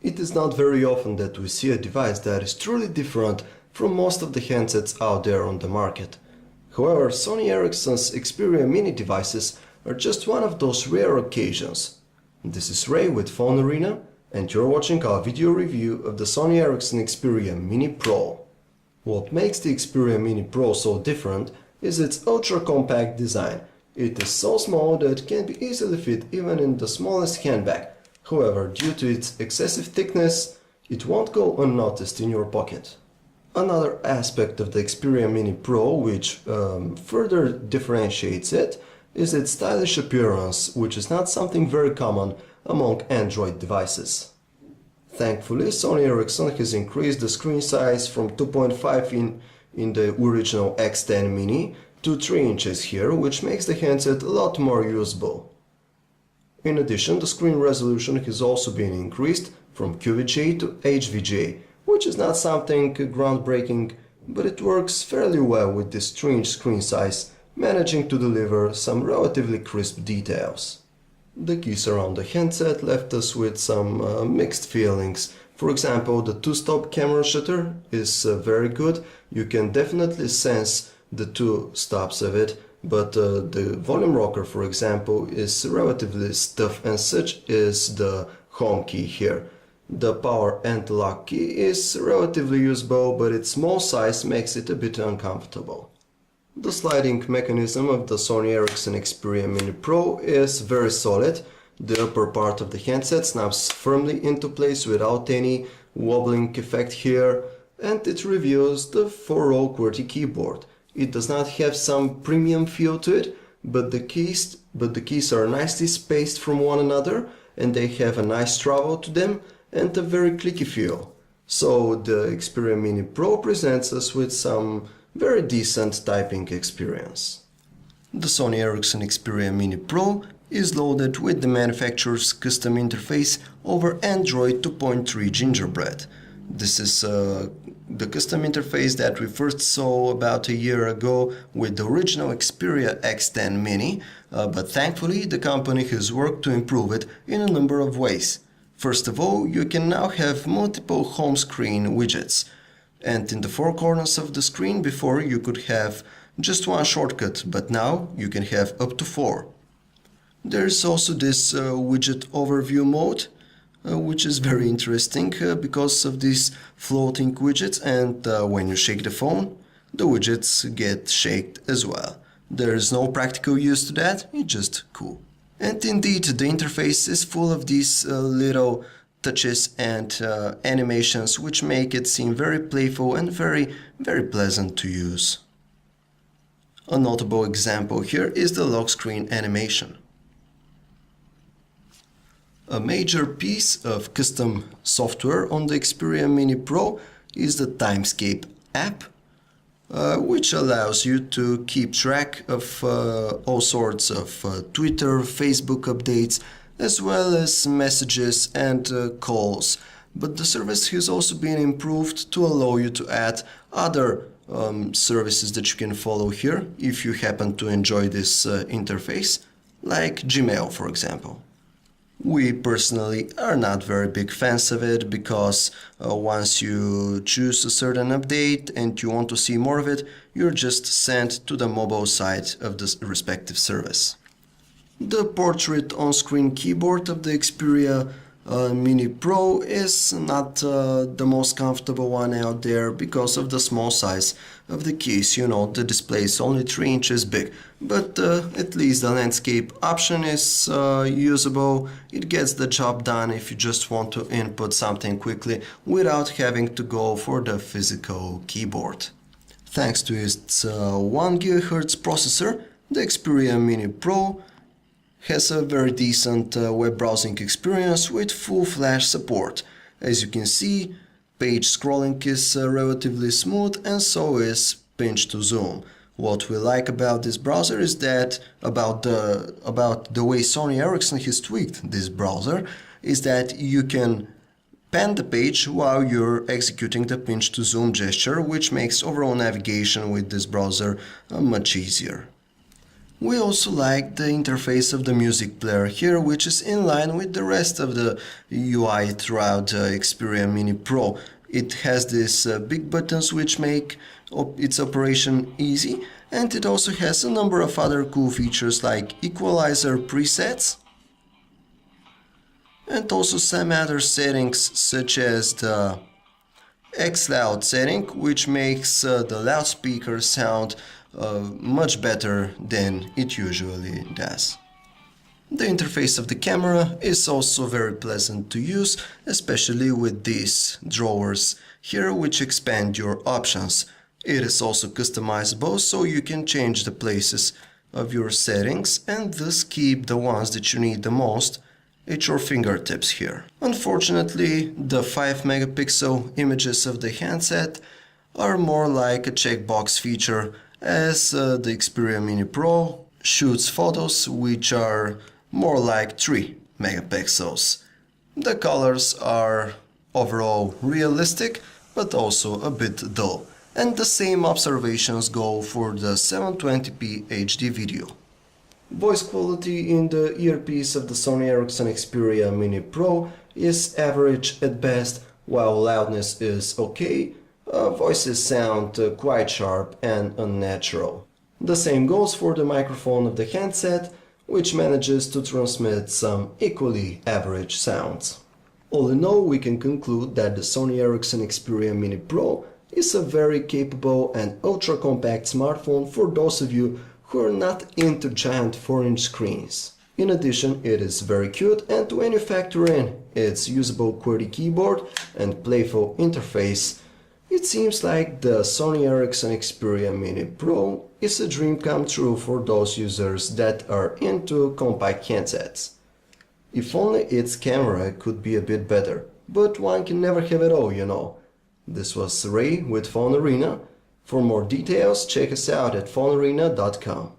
It is not very often that we see a device that is truly different from most of the handsets out there on the market. However, Sony Ericsson's Xperia mini devices are just one of those rare occasions. This is Ray with Phone Arena, and you're watching our video review of the Sony Ericsson Xperia Mini Pro. What makes the Xperia Mini Pro so different is its ultra-compact design. It is so small that it can be easily fit even in the smallest handbag. However, due to its excessive thickness, it won't go unnoticed in your pocket. Another aspect of the Xperia Mini Pro which further differentiates it is its stylish appearance, which is not something very common among Android devices. Thankfully, Sony Ericsson has increased the screen size from 2.5 in the original X10 Mini to 3 inches here, which makes the handset a lot more usable. In addition, the screen resolution has also been increased from QVGA to HVGA, which is not something groundbreaking, but it works fairly well with this 3-inch screen size, managing to deliver some relatively crisp details. The keys around the handset left us with some mixed feelings. For example, the 2-stop camera shutter is very good. You can definitely sense the 2 stops of it, but the volume rocker, for example, is relatively stiff, and such is the home key here. The power and lock key is relatively usable, but its small size makes it a bit uncomfortable. The sliding mechanism of the Sony Ericsson Xperia Mini Pro is very solid. The upper part of the handset snaps firmly into place without any wobbling effect here, and it reveals the 4-row QWERTY keyboard. It does not have some premium feel to it, but the keys are nicely spaced from one another, and they have a nice travel to them and a very clicky feel. So the Xperia Mini Pro presents us with some very decent typing experience. The Sony Ericsson Xperia Mini Pro is loaded with the manufacturer's custom interface over Android 2.3 Gingerbread. This is the custom interface that we first saw about a year ago with the original Xperia X10 Mini, but thankfully the company has worked to improve it in a number of ways. First of all, you can now have multiple home screen widgets. And in the 4 corners of the screen, before you could have just one shortcut, but now you can have up to 4. There is also this widget overview mode, which is very interesting because of these floating widgets, and when you shake the phone, the widgets get shaken as well. There is no practical use to that, it's just cool. And indeed, the interface is full of these little touches and animations which make it seem very playful and very pleasant to use. A notable example here is the lock screen animation. A major piece of custom software on the Xperia Mini Pro is the Timescape app, which allows you to keep track of all sorts of Twitter, Facebook updates, as well as messages and calls. But the service has also been improved to allow you to add other services that you can follow here if you happen to enjoy this interface, like Gmail, for example. We personally are not very big fans of it because once you choose a certain update and you want to see more of it, you're just sent to the mobile side of the respective service. The portrait on-screen keyboard of the Xperia Mini Pro is not the most comfortable one out there because of the small size of the keys. You know, the display is only 3 inches big, but at least the landscape option is usable. It gets the job done if you just want to input something quickly without having to go for the physical keyboard. Thanks to its 1 GHz processor, the Xperia Mini Pro has a very decent web browsing experience with full flash support. As you can see, page scrolling is relatively smooth, and so is pinch to zoom. What we like about this browser is that about the way Sony Ericsson has tweaked this browser is that you can pan the page while you're executing the pinch to zoom gesture, which makes overall navigation with this browser much easier. We also like the interface of the music player here, which is in line with the rest of the UI throughout the Xperia Mini Pro. It has these big buttons which make its operation easy, and it also has a number of other cool features like equalizer presets, and also some other settings such as the X-Loud setting, which makes the loudspeaker sound much better than it usually does. The interface of the camera is also very pleasant to use, especially with these drawers here which expand your options. It is also customizable, so you can change the places of your settings and thus keep the ones that you need the most at your fingertips here. Unfortunately, the 5 megapixel images of the handset are more like a checkbox feature, as the Xperia Mini Pro shoots photos which are more like 3 megapixels. The colors are overall realistic, but also a bit dull. And the same observations go for the 720p HD video. Voice quality in the earpiece of the Sony Ericsson Xperia Mini Pro is average at best, while loudness is okay. Voices sound quite sharp and unnatural. The same goes for the microphone of the handset, which manages to transmit some equally average sounds. All in all, we can conclude that the Sony Ericsson Xperia Mini Pro is a very capable and ultra-compact smartphone for those of you who are not into giant 4-inch screens. In addition, it is very cute, and when you factor in its usable QWERTY keyboard and playful interface, it seems like the Sony Ericsson Xperia Mini Pro is a dream come true for those users that are into compact handsets. If only its camera could be a bit better, but one can never have it all, you know. This was Ray with Phone Arena. For more details, check us out at phonearena.com.